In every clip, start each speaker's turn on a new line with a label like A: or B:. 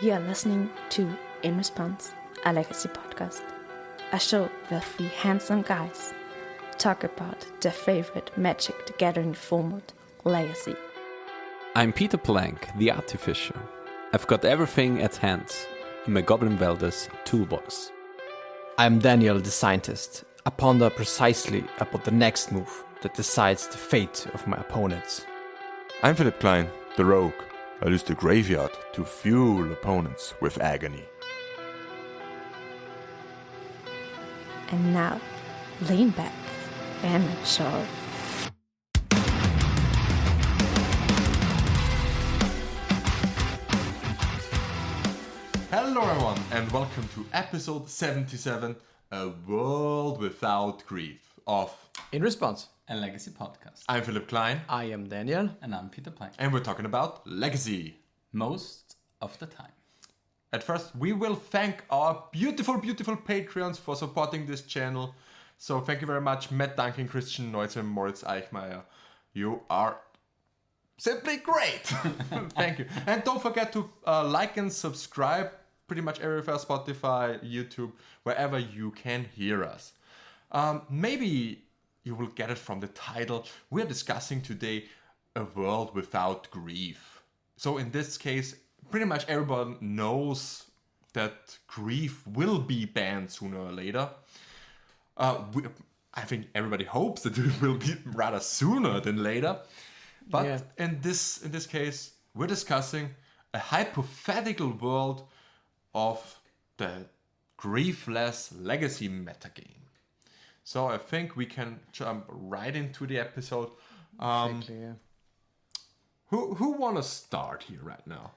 A: You are listening to In Response, a legacy podcast. A show where three handsome guys talk about their favorite Magic the Gathering format, Legacy.
B: I'm Peter Plank, the artificer. I've got everything at hand in my Goblin Welders toolbox.
C: I'm Daniel, the scientist. I ponder precisely about the next move that decides the fate of my opponents.
D: I'm Philipp, the rogue. I use the graveyard to fuel opponents with agony.
A: And now, lean back and enjoy.
D: Hello everyone and welcome to episode 77, A World Without Grief of
C: In Response,
E: a legacy podcast.
D: I'm Philipp Klein
C: I am Daniel.
E: And I'm Peter Plank.
D: and we're talking about Legacy.
E: Most of the time.
D: At first, we will thank our beautiful Patreons for supporting this channel. So thank you very much, Matt Duncan, Christian Neutzer, Moritz Eichmeier. You are simply great. Thank you. And don't forget to like and subscribe pretty much everywhere, Spotify, YouTube, wherever you can hear us. Maybe you will get it from the title. We're discussing today a world without grief. So in this case, pretty much everyone knows that grief will be banned sooner or later. I think everybody hopes that it will be rather sooner than later. But in this case, we're discussing a hypothetical world of the griefless legacy metagame. So I think we can jump right into the episode. Who want to start here right now?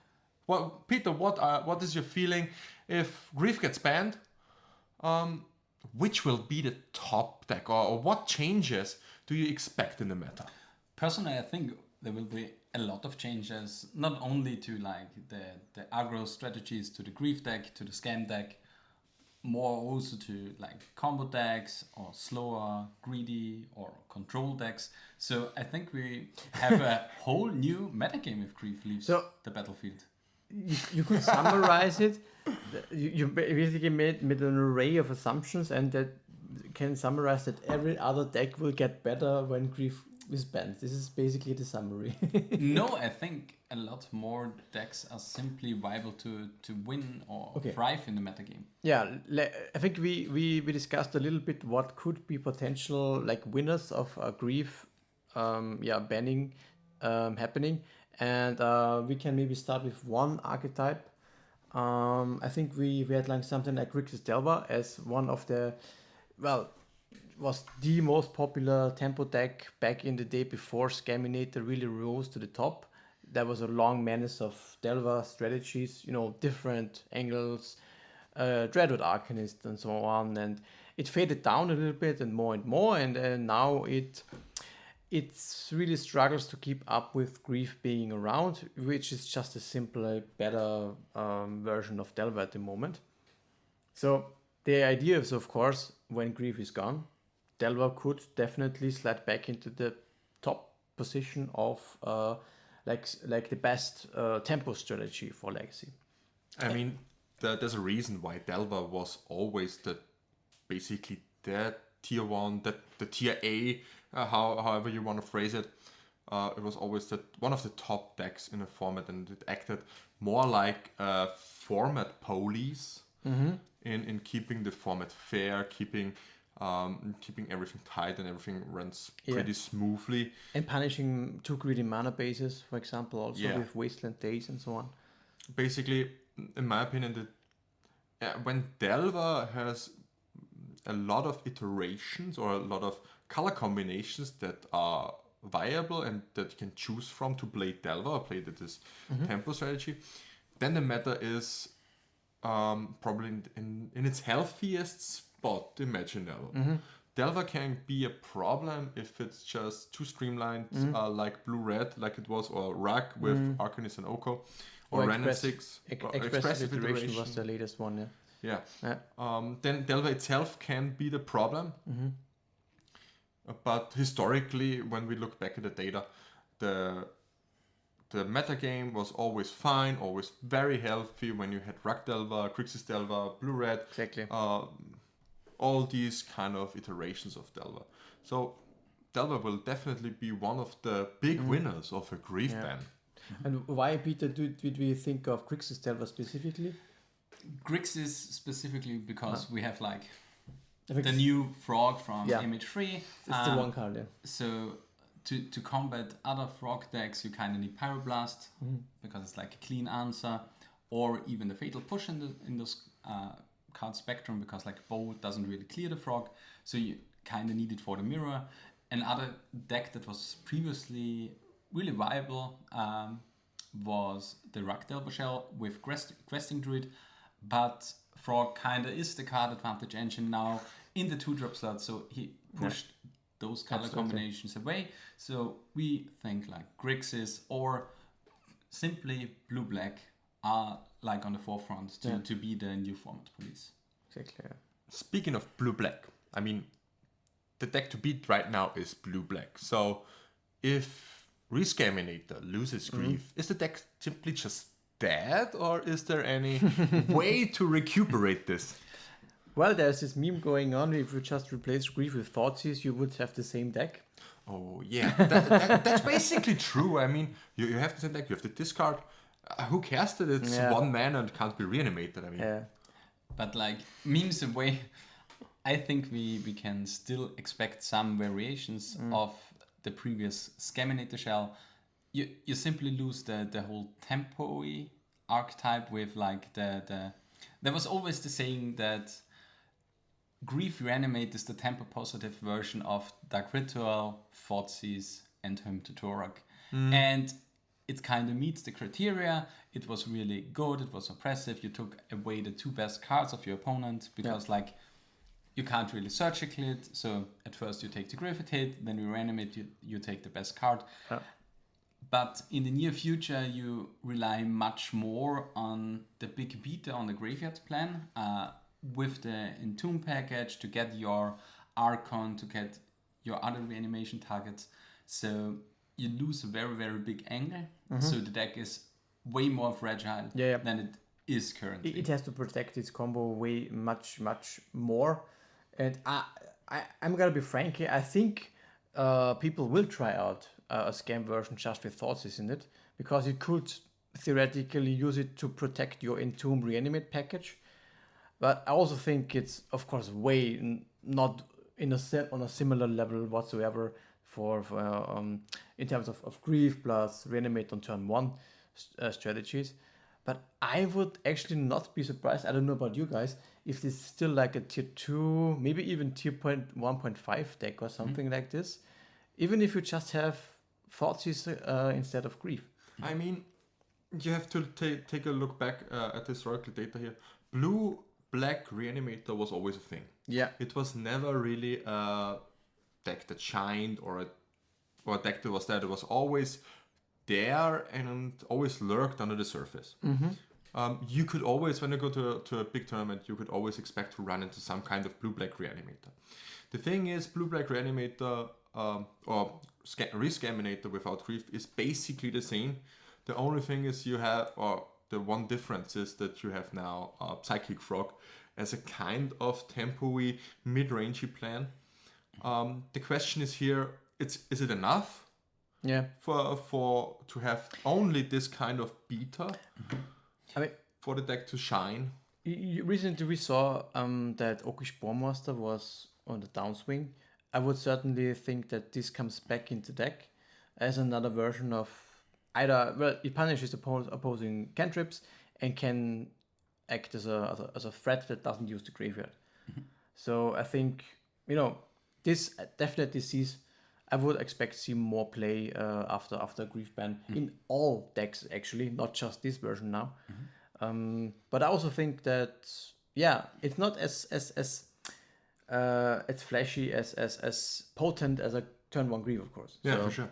D: Well, Peter, what is your feeling if grief gets banned? Which will be the top deck, or what changes do you expect in the meta?
E: Personally, I think there will be a lot of changes, not only to like the aggro strategies, to the grief deck, to the scam deck, more also to like combo decks or slower, greedy or control decks. So I think we have a whole new metagame if grief leaves the battlefield.
C: You could summarize it. You basically made an array of assumptions, and that can summarize that every other deck will get better when grief is banned. This is basically the summary.
E: No, I think a lot more decks are simply viable to win or thrive in the metagame.
C: Yeah, I think we discussed a little bit what could be potential like winners of grief banning happening. And we can maybe start with one archetype. I think we had like something like Grixis Delver as one of the, was the most popular tempo deck back in the day before Scaminator really rose to the top. There was a long menace of Delver strategies, different angles, Dreadwood Arcanist and so on. And it faded down a little bit and more. And now it really struggles to keep up with grief being around, which is just a simpler, better version of Delver at the moment. So the idea is, of course, when grief is gone, Delver could definitely slide back into the top position of like the best tempo strategy for Legacy.
D: I mean, there's a reason why Delver was always basically the tier 1, the tier A, however you want to phrase it. It was always one of the top decks in a format, and it acted more like a format police in keeping the format fair, keeping everything tight and everything runs pretty smoothly.
C: And punishing too greedy mana bases, for example, also with Wasteland Days and so on.
D: Basically, in my opinion, when Delver has a lot of iterations or a lot of color combinations that are viable and that you can choose from to play Delver or play this tempo strategy, then the meta is probably in its healthiest spot imaginable. Delver can be a problem if it's just too streamlined, like blue-red, like it was, or Rug with Arcanist and Oko, or Ren and 6.
C: Expressive iteration was the latest one,
D: Then Delver itself can be the problem. But historically, when we look back at the data, the the metagame was always fine, always very healthy when you had Rug Delver, Grixis Delver, Blue Red,
C: Exactly.
D: all these kind of iterations of Delver. So Delver will definitely be one of the big winners of a Grief ban.
C: And why, Peter, did we think of Grixis Delver specifically?
E: Grixis specifically because we have like
C: I think
E: the new frog from
C: Yeah.
E: Image 3.
C: it's the one card, yeah.
E: So to combat other frog decks, you kind of need Pyroblast because it's like a clean answer, or even the Fatal Push in those card spectrum because like Bolt doesn't really clear the frog, so you kind of need it for the mirror. Another deck that was previously really viable was the Rug Delver Shell with Questing Druid, but Frog kind of is the card advantage engine now in the 2-drop slot, so he pushed those color combinations away. So we think like Grixis or simply Blue-Black are like on the forefront to be the new format police.
C: Exactly, yeah.
D: Speaking of Blue-Black, I mean, the deck to beat right now is Blue-Black. So if Rescaminator loses Grief, is the deck simply just dead, or is there any way to recuperate this?
C: Well, there's this meme going on. If you just replace Grief with Thoughtseize, you would have the same deck.
D: Oh, yeah. That's basically true. I mean, you have the same deck, you have the discard. Who cares that it's one mana and can't be reanimated? I mean,
C: Yeah.
E: But like memes away, I think we can still expect some variations of the previous Scaminator Shell. You simply lose the whole tempo-y archetype with like the there was always the saying that Grief Reanimate is the tempo positive version of Dark Ritual, Thoughtseize, and Hymn to Torag. And it kind of meets the criteria. It was really good, it was oppressive. You took away the 2 best cards of your opponent because like you can't really surgical it. So at first you take the Griffith hit, then you reanimate, you take the best card. But in the near future, you rely much more on the big beta on the graveyard plan with the Entomb package to get your Archon, to get your other reanimation targets. So you lose a very, very big angle. So the deck is way more fragile than it is currently.
C: It has to protect its combo way much more. And I'm gonna be frank here. I think people will try out a scam version just with Thoughtseize in it, because you could theoretically use it to protect your Entomb Reanimate package. But I also think it's, of course, not on a similar level whatsoever for in terms of Grief plus Reanimate on turn 1 strategies. But I would actually not be surprised, I don't know about you guys, if this is still like a tier 2, maybe even tier 1.5 deck or something like this. Even if you just have Thoughtseize instead of Grief.
D: I mean, you have to take a look back at the historical data here. Blue-Black Reanimator was always a thing.
C: Yeah.
D: It was never really a deck that shined or a deck that was there. It was always there and always lurked under the surface. You could always, when you go to a big tournament, you could always expect to run into some kind of Blue-Black Reanimator. The thing is, Blue-Black Reanimator or Rescaminator without Grief is basically the same. The only thing is the one difference is that you have now Psychic Frog as a kind of tempo-y, mid-rangey plan. The question is here, is it enough?
C: Yeah.
D: For to have only this kind of beta
C: I mean,
D: for the deck to shine?
C: Recently we saw that Okish Bombmaster was on the downswing. I would certainly think that this comes back into deck as another version of either, well, it punishes opposing cantrips and can act as a threat that doesn't use the graveyard. So I think, this definitely sees, I would expect to see more play after Grief ban in all decks, actually, not just this version now. But I also think that, it's not as flashy, as potent as a turn 1 Grief, of course.
D: Yeah,
C: so,
D: for sure.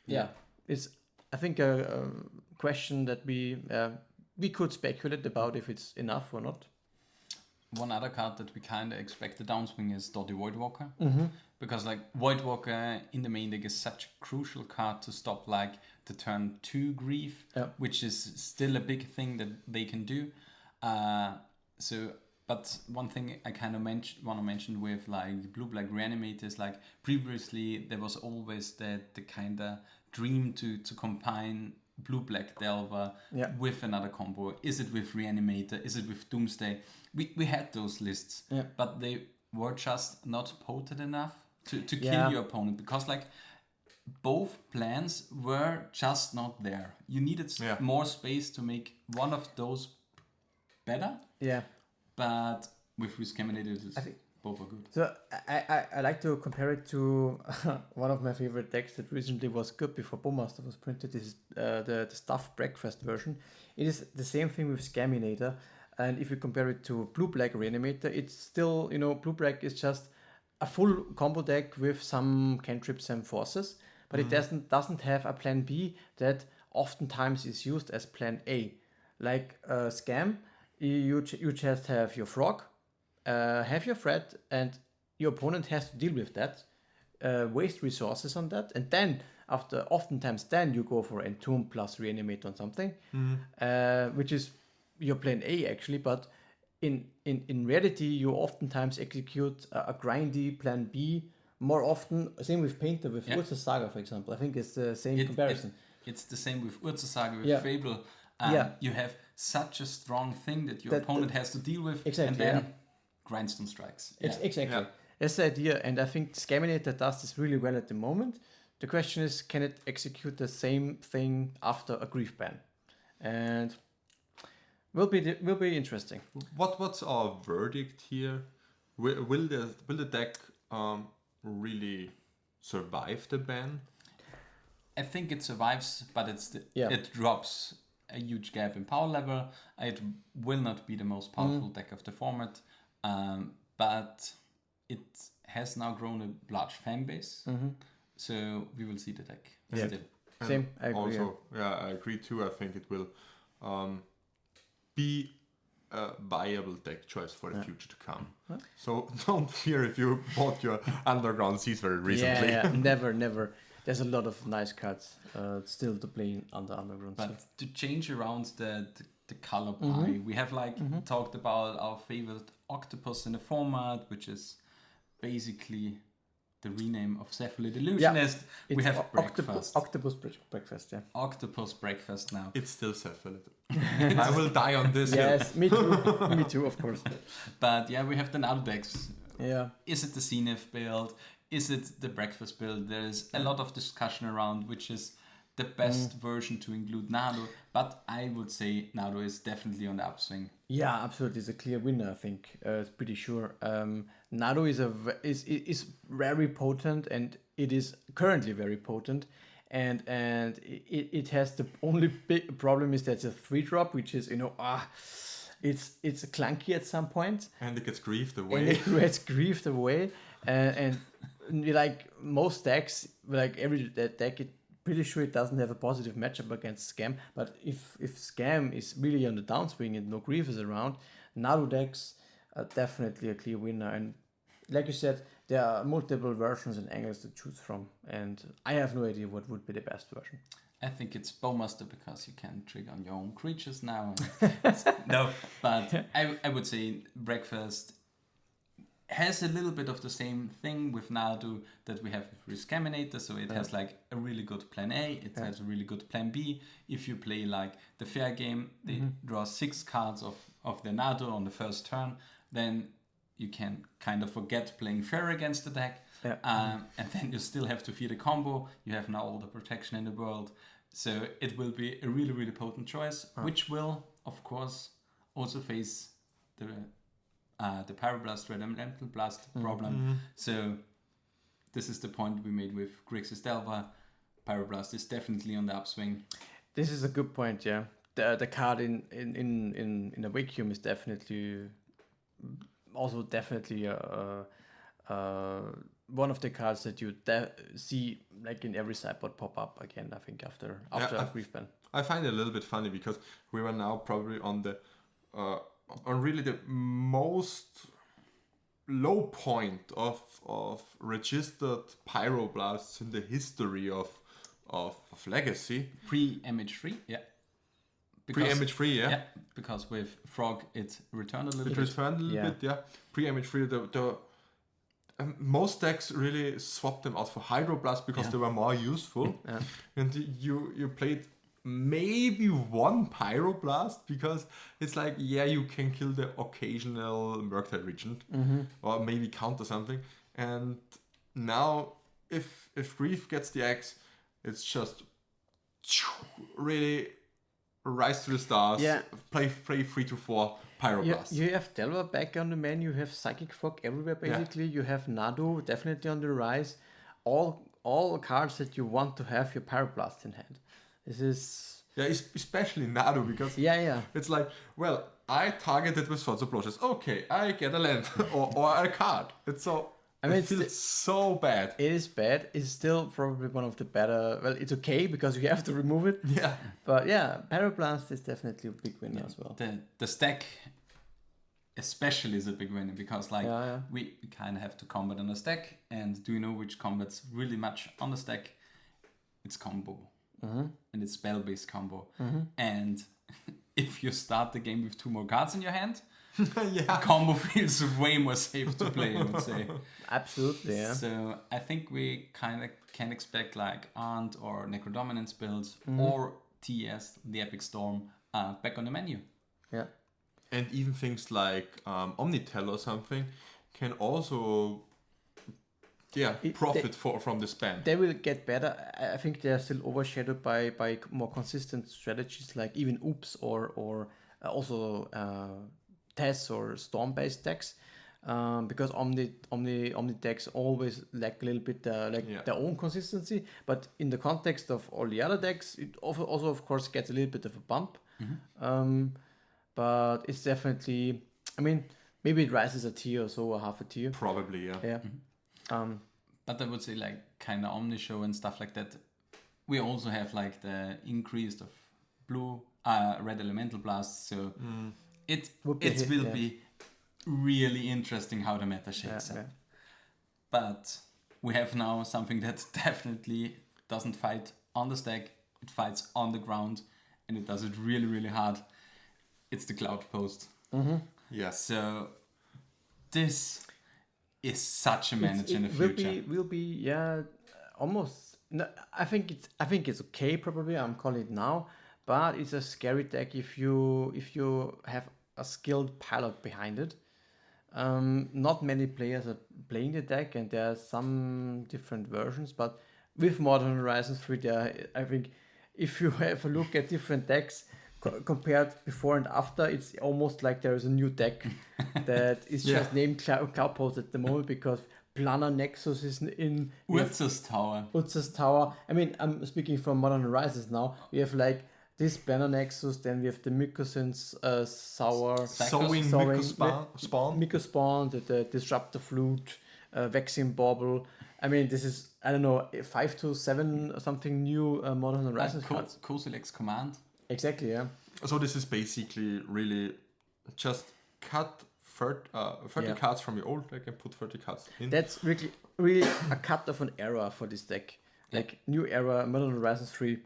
C: Yeah, it's, I think, a question that we could speculate about if it's enough or not.
E: one other card that we kind of expect the downswing is Dotty Voidwalker. Because like Voidwalker in the main deck is such a crucial card to stop like the turn 2 grief, which is still a big thing that they can do. But one thing I kind of want to mention with like blue-black reanimate is like previously there was always the kind of dream to combine blue-black Delver with another combo. Is it with Reanimator? Is it with Doomsday? We had those lists, but they were just not potent enough to kill your opponent, because like both plans were just not there. You needed more space to make one of those better.
C: Yeah.
E: But with Riscaminated, both are good.
C: So I like to compare it to one of my favorite decks that recently was good before Bowmaster was printed. This is the Stuffed Breakfast version. It is the same thing with Scaminator. And if you compare it to Blue-Black Reanimator, it's still, Blue-Black is just a full combo deck with some cantrips and forces. But it doesn't have a plan B that oftentimes is used as plan A. Like Scam, you just have your frog, have your threat, and your opponent has to deal with that, waste resources on that, and then oftentimes you go for Entomb plus Reanimate on something, which is your plan A actually, but in reality you oftentimes execute a grindy plan B more often. Same with Painter with Urza Saga, for example. I think it's the same comparison.
E: It's the same with Urza Saga, with Fable. You have such a strong thing that your opponent has to deal with, and then grindstone strikes.
C: Exactly. That's the idea, and I think Scaminator does this really well at the moment. The question is, can it execute the same thing after a grief ban? And will be interesting.
D: What's our verdict here? Will the deck really survive the ban?
E: I think it survives, but it drops a huge gap in power level. It will not be the most powerful deck of the format, but it has now grown a large fan base, so we will see the deck still.
C: Same, I agree.
D: Also, I agree too. I think it will be a viable deck choice for the future to come. So don't fear if you bought your Underground Seas very recently.
C: Never. There's a lot of nice cards still to play on the Underground.
E: But to change around the color pie, we have talked about our favorite octopus in the format, which is basically the rename of Cephalid Illusionist. We have Breakfast.
C: Octopus Breakfast,
E: Octopus Breakfast now.
D: It's still Cephalid. I will die on this hill.
C: Yes, me too. Me too, of course.
E: But we have the Nado decks.
C: Yeah.
E: Is it the Zenith build? Is it the Breakfast build? There's a lot of discussion around which is the best version to include Nado, but I would say Nado is definitely on the upswing.
C: Yeah, absolutely. It's a clear winner, I think. It's pretty sure. Nado is very potent, and it is currently very potent. And it has the only big problem is that it's a 3-drop, which is, it's clunky at some point.
D: And it gets griefed away. And like most decks, like every deck, pretty sure it doesn't have a positive matchup against Scam. But if Scam is really on the downswing and no grief is around, Nado decks are definitely a clear winner. And like you said, there are multiple versions and angles to choose from, and I have no idea what would be the best version.
E: I think it's Bowmaster because you can trigger on your own creatures now. No, but I would say Breakfast has a little bit of the same thing with Nado that we have with Riscaminator. So it has like a really good plan A, it has a really good plan B. If you play like the fair game, they draw 6 cards of the Nado on the first turn, then you can kind of forget playing fair against the deck. And then you still have to feed a combo. You have now all the protection in the world. So it will be a really, really potent choice, which will, of course, also face the Pyroblast, Red Elemental Blast problem. So this is the point we made with Grixis Delver. Pyroblast is definitely on the upswing.
C: This is a good point, yeah. The card in a vacuum is definitely also definitely one of the cards that you see like in every sideboard pop up again, I think, after a brief ban.
D: I find it a little bit funny because we were now probably on the on really the most low point of registered pyroblasts in the history of Legacy.
E: Pre-MH3, yeah.
D: Pre-MH3, yeah.
E: Yeah, because with Frog it returned a little
D: It
E: bit.
D: returned a little bit, yeah. Pre-MH3, the most decks really swapped them out for Hydroblast because they were more useful. And you played maybe one Pyroblast because it's like, yeah, you can kill the occasional Murktide Regent or maybe counter something. And now if Grief gets the axe, it's just really rise to the stars.
C: Yeah.
D: Play 3-4 Pyroblast.
C: You have Delver back on the menu. You have Psychic Fog everywhere basically. You have Nadu definitely on the rise. All cards that you want to have your Pyroblast in hand. This is
D: Especially Nadu because it's like, well, I targeted with Swords of Bloshes. Okay, I get a land or a card. It's so. It feels so bad.
C: It is bad. It's still probably one of the better. Well, it's okay because you have to remove it.
D: Yeah.
C: But yeah, Pyroblast is definitely a big winner as well.
E: The stack especially is a big winner because we kind of have to combat on the stack, and do you know which combats really much on the stack? It's combo. And it's spell-based combo. And if you start the game with 2 more cards in your hand, combo feels way more safe to play, I would say.
C: Absolutely, yeah.
E: So I think we kind of can expect like Aunt or Necrodominance builds or TS, the Epic Storm, back on the menu.
C: Yeah.
D: And even things like Omnitel or something can also profit from this ban.
C: They will get better. I think they are still overshadowed by more consistent strategies like even Oops or also Tess or Storm-based decks. Because Omni decks always lack a little bit their own consistency. But in the context of all the other decks, it also of course gets a little bit of a bump. But it's definitely, I mean, maybe it rises a tier or so, or half a tier.
D: Probably, yeah.
C: Yeah.
E: But I would say like kind of Omni Show and stuff like that. We also have like the increase of red elemental blasts. So it will be really interesting how the meta shakes out. But we have now something that definitely doesn't fight on the stack. It fights on the ground, and it does it really, really hard. It's the Cloud Post.
D: Yeah.
E: So this is such a manage in the future.
C: Will be almost. No, I think it's okay. Probably I'm calling it now, but it's a scary deck if you have a skilled pilot behind it. Not many players are playing the deck, and there are some different versions. But with Modern Horizons 3, I think if you have a look at different decks compared before and after, it's almost like there is a new deck that is just named Cloud Post at the moment because Planar Nexus is in
E: Urza's
C: Tower. I mean, I'm speaking from Modern Horizons now. We have like this Planar Nexus, then we have the Mycosin's
D: Sowing
C: Myco Spawn, the Disruptor Flute, Vaccine Bauble. I mean, this is, I don't know, 5 to 7 or something new Modern Horizons cards.
E: Kozilek's Command.
C: Exactly, yeah.
D: So this is basically really just cut 30 cards from your old deck and put 30 cards in.
C: That's really a cut of an era for this deck. Like new era, Modern Horizons 3.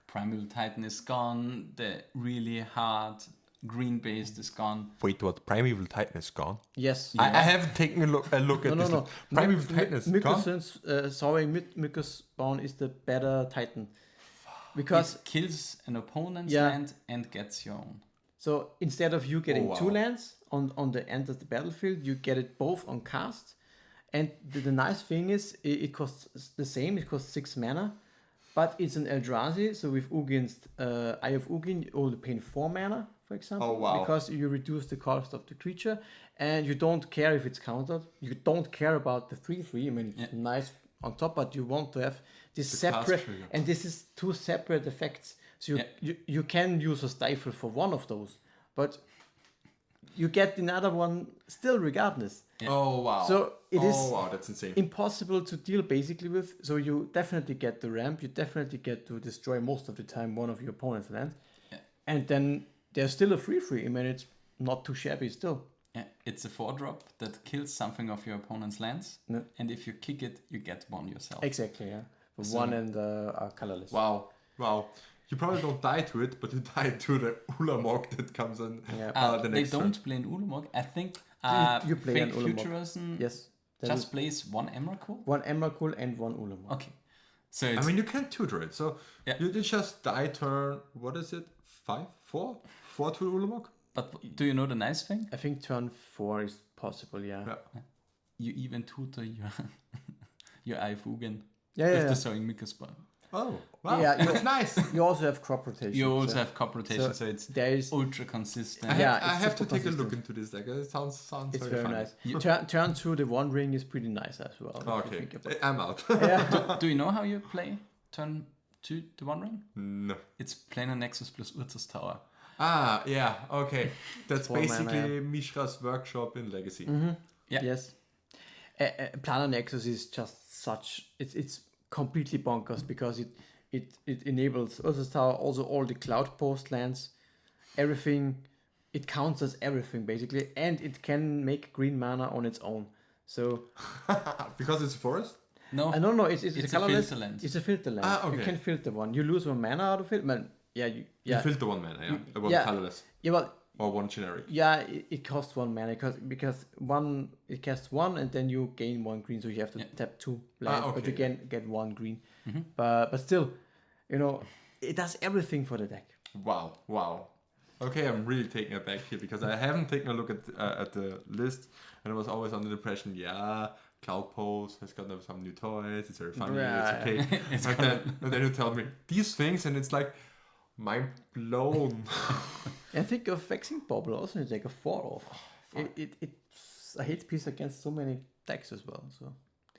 E: Primeval Titan is gone. The really hard green based is gone.
D: Wait, what? Primeval Titan is gone?
C: Yes.
D: I haven't taken a look at this.
C: No.
D: Primeval Titan is gone?
C: Myco Spawn is the better Titan. Because
E: it kills an opponent's land and gets your own.
C: So instead of you getting 2 lands on the end of the battlefield, you get it both on cast. And the nice thing is it costs the same. It costs 6 mana, but it's an Eldrazi. So with Ugin's Eye of Ugin, you're only paying 4 mana, for example.
D: Oh, wow.
C: Because you reduce the cost of the creature, and you don't care if it's countered. You don't care about the 3/3. I mean, it's nice on top, but you want to have this separate, and this is 2 separate effects. So you can use a Stifle for one of those, but you get another one still regardless.
D: Yeah. Oh wow!
C: So it is
D: that's insane.
C: Impossible to deal basically with. So you definitely get the ramp. You definitely get to destroy most of the time one of your opponent's lands, and then there's still a 3/3. I mean, not too shabby still.
E: Yeah, it's a 4-drop that kills something of your opponent's lands,
C: No.
E: and if you kick it, you get one yourself.
C: Exactly, yeah. The
E: So-
C: one and are colorless.
D: Wow. You probably don't die to it, but you die to the Ulamog that comes in
C: Yeah.
D: the
E: They
D: next turn.
E: don't play an Ulamog. I think
C: You play an
E: Fake
C: Ulamog.
E: Futurism
C: Yes. That
E: just
C: is
E: plays one Emrakul.
C: one Emrakul and one Ulamog.
E: Okay. So
D: I
E: it's,
D: mean, you can tutor it. So
E: Yeah.
D: you just die turn, what is it? 5? 4? 4 to Ulamog?
E: but do you know the nice thing?
C: I think turn 4 is possible, yeah.
D: Yeah.
E: You even tutor your your Aifugen
C: Yeah,
E: with
C: yeah.
E: the Sowing Mika spawn.
D: Oh, wow.
C: Yeah,
D: That's nice.
C: You also have crop rotation.
E: You also
C: so
E: have cop rotation, so it's
C: there is
E: ultra consistent.
C: Yeah,
D: I
C: it's
D: have to
C: super
D: take a look
C: consistent.
D: into this deck. It sounds
C: it's
D: very
C: very
D: funny.
C: nice. Turn 2, the One Ring is pretty nice as well. if you
D: Okay,
C: think about it.
D: I'm out.
E: Do you know how you play turn 2 the One Ring?
D: No.
E: It's Planar Nexus plus Urza's Tower.
D: Ah, yeah, okay. That's
C: 4 mana,
D: basically Mishra's workshop in Legacy.
E: Yeah.
C: Yes. Planar Nexus is just such... It's completely bonkers because it enables Urza's Tower, also all the Cloud Post lands, everything. It counts as everything, basically. And it can make green mana on its own. So...
D: Because it's forest?
E: No,
C: No, it's
E: It's
C: a
E: a
C: colorless.
E: filter land.
C: It's a filter land.
D: Ah, okay.
C: You can filter one. You lose 1 mana out of it. Man,
D: You
C: yeah.
D: filter one mana, yeah? One
C: yeah.
D: colorless.
C: Yeah, well,
D: Or one generic.
C: yeah, it costs 1 mana because one it casts 1 and then you gain 1 green, so you have to tap 2 lands, but
D: okay,
C: you can get 1 green. But still, it does everything for the deck.
D: Wow. Okay, I'm really taking it back here because I haven't taken a look at the list and I was always under the impression, Cloud Post has got some new toys, it's very funny,
C: Right.
D: it's okay. and then you tell me these things and it's like, mind blown.
C: And think of Vexing Bobble also in the deck, a 4-off. It's a hit piece against so many decks as well. So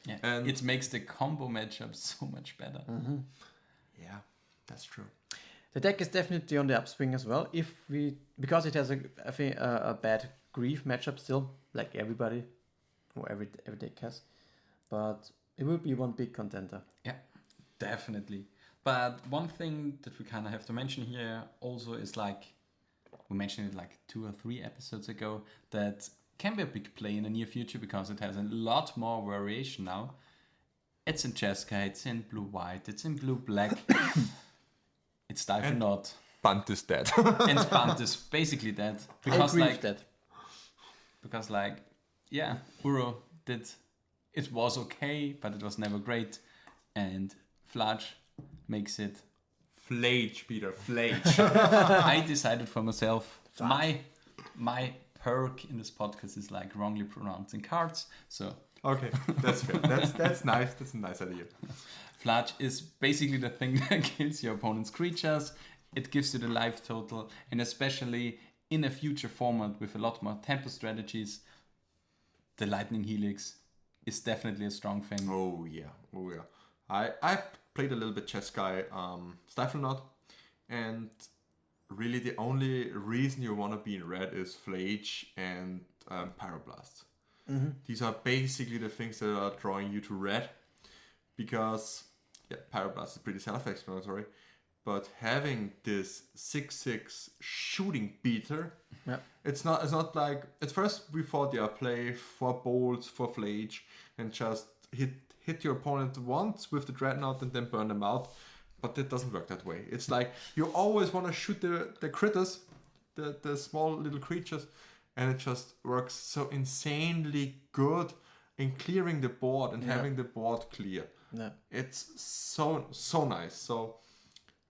E: yeah,
D: And-
E: it makes the combo matchup so much better.
D: Yeah, that's true.
C: the deck is definitely on the upswing as well. Because it has a bad grief matchup still, like everybody or every deck has, but it will be one big contender.
E: Yeah, definitely. But one thing that we kind of have to mention here also is like, we mentioned it like 2 or 3 episodes ago, that can be a big play in the near future because it has a lot more variation now. It's in Cheska, it's in blue-white, it's in blue-black. It's Stiflenot.
D: Bunt is dead.
E: And Bunt is basically dead.
C: And
E: Because
C: grief
E: like,
C: dead.
E: because like, yeah, Uro did, it was okay, but it was never great. And Flage makes it.
D: Flage, Peter, flage.
E: I decided for myself, my perk in this podcast is like wrongly pronouncing cards. So
D: Okay, that's fair. That's nice. That's a nice idea.
E: Flage is basically the thing that kills your opponent's creatures. It gives you the life total, and especially in a future format with a lot more tempo strategies, the Lightning Helix is definitely a strong thing.
D: Oh yeah. I played a little bit Cheskai Stiflenot, and really the only reason you want to be in red is Flage and Pyroblast. These are basically the things that are drawing you to red, because Pyroblast is pretty self-explanatory, but having this 6/6 shooting beater, it's not like at first we thought play 4 bolts for Flage and just hit your opponent once with the Dreadnought and then burn them out, but that doesn't work that way. It's like you always want to shoot the critters, the small little creatures, and it just works so insanely good in clearing the board and having the board clear.
C: Yeah.
D: It's so nice. So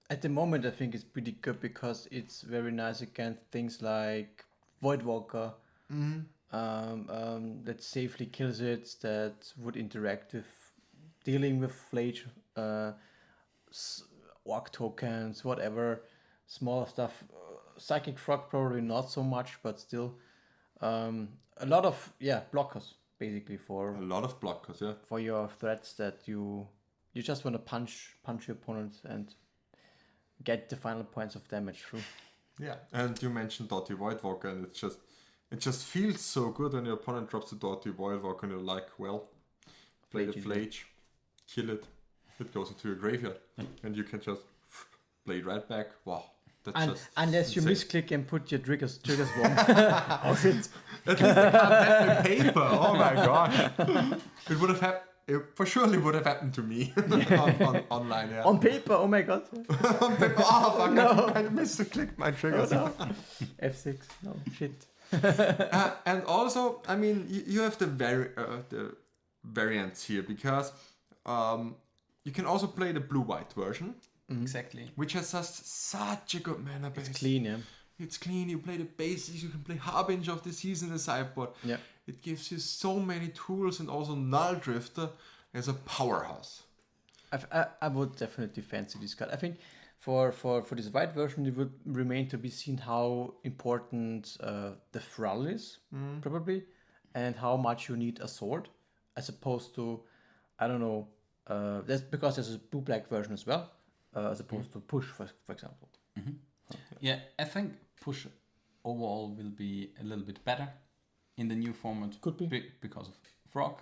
C: At the moment, I think it's pretty good because it's very nice against things like Voidwalker, that safely kills it, that would interact with dealing with Flage, Orc tokens, whatever, small stuff. Psychic Frog probably not so much, but still a lot of blockers basically for
D: a lot of blockers, yeah.
C: for your threats that you just want to punch your opponent and get the final points of damage through.
D: Yeah, and you mentioned Doughty Voidwalker, and it just feels so good when your opponent drops the Doughty Voidwalker and you're like, well, play the Flage, kill it, it goes into your graveyard, and you can just play it right back. Wow,
C: Unless you
D: insane.
C: misclick and put your triggers wrong. Oh shit.
D: At least I can't have in paper. Oh my gosh. It would have happened. It for surely would have happened to me online. Yeah.
C: On paper, oh my god.
D: On paper. Oh fuck!
C: No.
D: I missed to click my triggers.
C: F6, no shit.
D: And also, I mean, you have the variants here because you can also play the blue-white version,
E: Exactly.
D: which has such a good mana base.
C: It's clean, yeah.
D: It's clean. You play the basics. You can play Harbinger of the Season in the sideboard.
C: Yeah.
D: It gives you so many tools, and also Null Drifter is a powerhouse.
C: I would definitely fancy this card. I think for this white version, it would remain to be seen how important the thrall is, probably, and how much you need a sword, as opposed to, I don't know, that's because there's a blue-black version as well, as opposed to push, for example.
E: Yeah, I think push overall will be a little bit better in the new format.
C: Could be.
E: Because of Frog.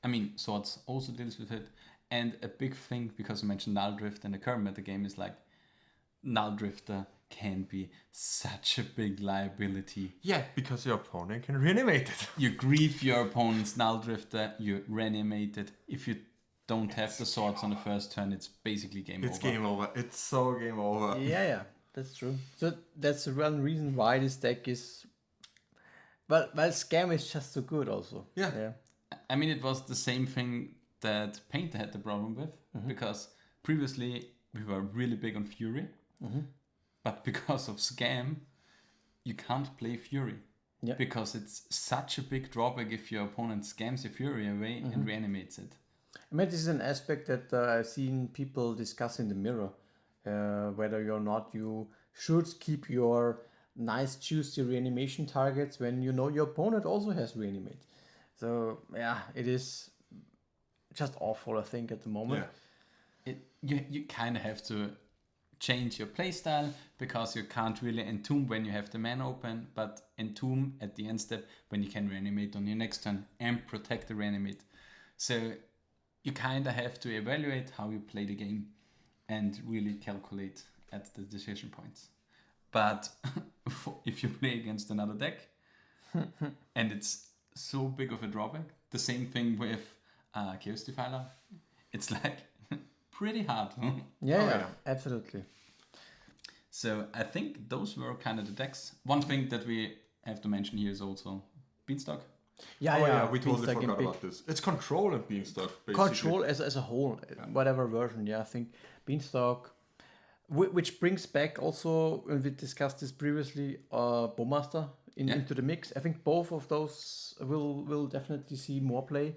E: I mean, Swords also deals with it. And a big thing, because you mentioned Null Drift in the current meta game, is like Null Drifter can be such a big liability.
D: Yeah, because your opponent can reanimate it.
E: You grieve your opponent's Null Drifter, you reanimate it. If you don't have the swords on the first turn, it's basically game over.
D: It's game over. It's so game over.
C: Yeah, that's true. So that's the one reason why this deck is. Well, Scam is just so good also.
D: Yeah.
E: I mean, it was the same thing that Painter had the problem with, because previously we were really big on Fury, but because of Scam, you can't play Fury.
C: Yeah.
E: Because it's such a big drawback if your opponent scams your Fury away and reanimates it.
C: I mean, this is an aspect that I've seen people discuss in the mirror, whether or not you should keep your nice juicy reanimation targets when you know your opponent also has reanimate. So yeah, it is just awful, I think, at the moment.
D: Yeah.
E: You kind of have to change your playstyle, because you can't really entomb when you have the mana open, but entomb at the end step when you can reanimate on your next turn and protect the reanimate. So you kind of have to evaluate how you play the game and really calculate at the decision points. But if you play against another deck and it's so big of a drawback, the same thing with Chaos Defiler, it's like pretty hard.
C: Yeah, absolutely.
E: So I think those were kind of the decks. One thing that we have to mention here is also Beanstalk.
C: Yeah,
D: we totally
C: Beanstalk
D: forgot
C: in
D: about this. It's Control and Beanstalk, basically.
C: Control as a whole, whatever version. Yeah, I think Beanstalk, which brings back also, when we discussed this previously, Bowmaster into the mix. I think both of those will definitely see more play.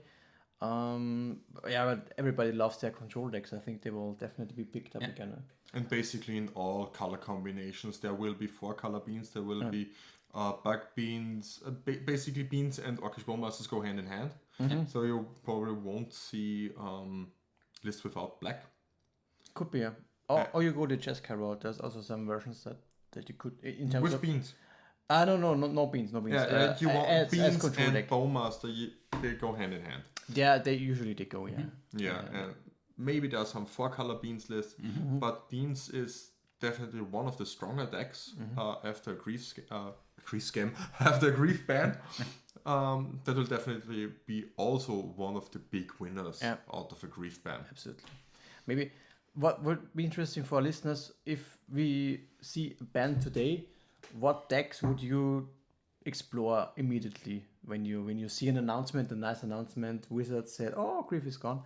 C: But everybody loves their control decks. I think they will definitely be picked up again.
D: And basically in all color combinations, there will be 4 color beans. There will be bug beans. Basically, beans and Orcish Bowmasters go hand in hand. So you probably won't see lists without black.
C: Could be, yeah. Or you go the Jeskai route. There's also some versions that you could in terms
D: with
C: of
D: beans.
C: No beans.
D: Yeah, you want beans
C: control
D: and
C: deck.
D: Bowmaster. They go hand in hand.
C: Yeah, they usually go. Yeah.
D: Yeah, and maybe there are some 4 color beans lists, but beans is definitely one of the stronger decks after Grief Scam, after Grief Ban. That will definitely be also one of the big winners out of a Grief Ban.
C: Absolutely. Maybe what would be interesting for our listeners, if we see a ban today, what decks would you explore immediately when you see an announcement, a nice announcement, Wizards said, "Oh, Grief is gone."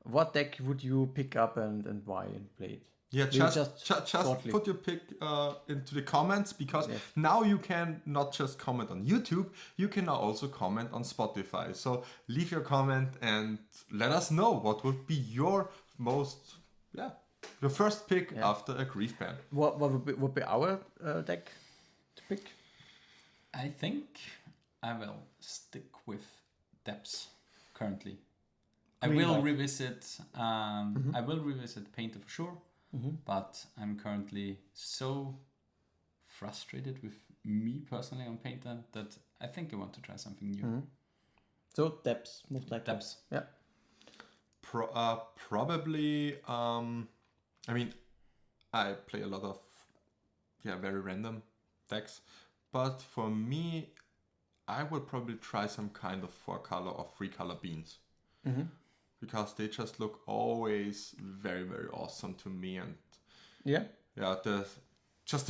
C: What deck would you pick up and why and play it?
D: Yeah, just
C: shortly.
D: put your pick into the comments, because now you can not just comment on YouTube, you can now also comment on Spotify. So leave your comment and let us know what would be your your first pick after a Grief Ban.
C: What would be our deck to pick?
E: I think I will stick with Depths currently. I will revisit Painter for sure, but I'm currently so frustrated with me personally on Painter that I think I want to try something new.
C: So Depths, most likely.
E: Depths.
C: Yeah.
D: Probably. I mean, I play a lot of very random decks. But for me, I would probably try some kind of 4-color or 3-color beans. Because they just look always very, very awesome to me. And
C: Yeah.
D: the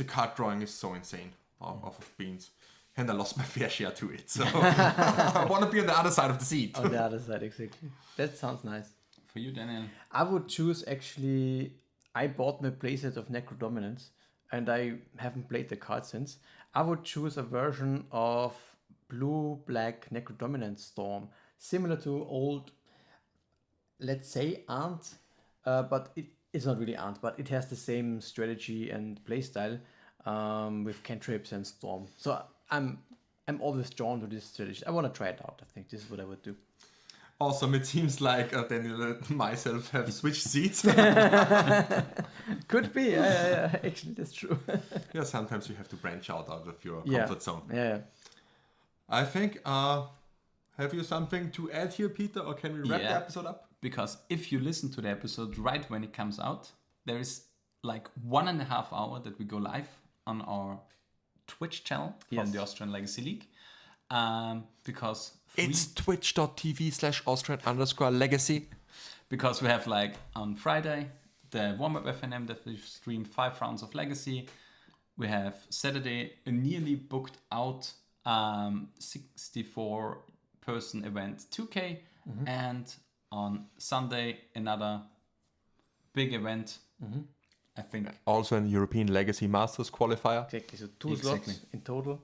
D: card drawing is so insane off of beans. And I lost my fair share to it. So I want to be on the other side of the seat.
C: On the other side, exactly. That sounds nice.
E: For you, Daniel?
C: I would choose actually. I bought my playset of Necro Dominance, and I haven't played the card since. I would choose a version of blue-black Necro Dominance Storm, similar to old, let's say, Ant, but it's not really Ant, but it has the same strategy and playstyle with cantrips and Storm. So I'm always drawn to this strategy. I want to try it out. I think this is what I would do.
D: Awesome. It seems like Daniel and myself have switched seats.
C: Could be. Yeah. Actually, that's true.
D: Yeah, sometimes you have to branch out of your comfort zone.
C: Yeah.
D: I think, have you something to add here, Peter, or can we wrap the episode up?
E: Because if you listen to the episode right when it comes out, there is like 1.5 hour that we go live on our Twitch channel from the Austrian Legacy League. Because
D: it's twitch.tv/Austrian_legacy.
E: Because we have like on Friday the warm-up FNM that we stream 5 rounds of Legacy. We have Saturday a nearly booked out 64 person event 2K, and on Sunday another big event. I think
D: also an European Legacy Masters qualifier.
C: Exactly. So 2 slots in total,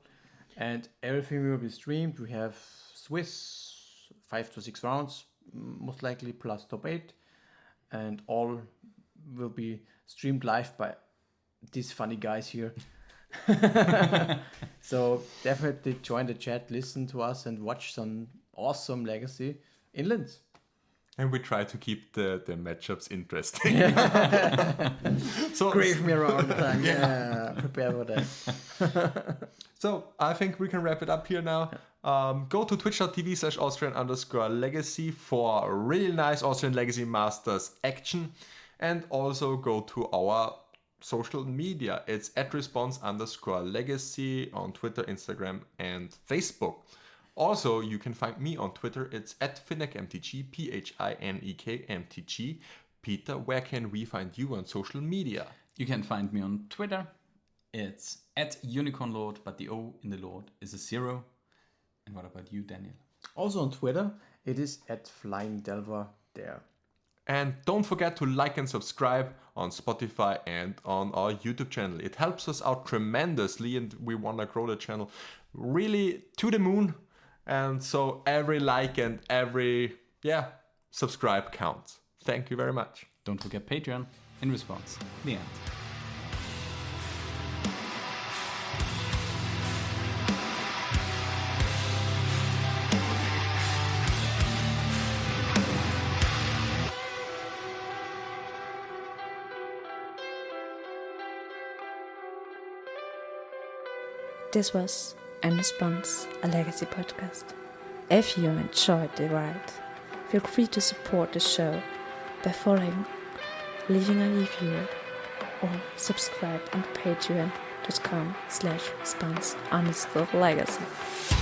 C: and everything will be streamed. We have Swiss 5 to 6 rounds, most likely plus top 8, and all will be streamed live by these funny guys here. So definitely join the chat, listen to us, and watch some awesome Legacy in Linz.
D: And we try to keep the matchups interesting. So
C: Grave me around the time. Yeah, prepare for that.
D: So I think we can wrap it up here now. Go to twitch.tv/Austrian_legacy for really nice Austrian Legacy Masters action. And also go to our social media. It's @response_legacy on Twitter, Instagram, and Facebook. Also, you can find me on Twitter. It's @PhinekMTG, PHINEKMTG. Peter, where can we find you on social media?
E: you can find me on Twitter. It's @unicornlord, but the O in the Lord is a 0. And what about you, Daniel?
C: Also on Twitter, it is @FlyingDelver there.
D: And don't forget to like and subscribe on Spotify and on our YouTube channel. It helps us out tremendously, and we want to grow the channel really to the moon. And so every like and every subscribe counts. Thank you very much.
E: Don't forget Patreon. In response, the end.
A: This was In Response, a Legacy podcast. If you enjoyed the ride, feel free to support the show by following, leaving a review, or subscribe on patreon.com/response_legacy.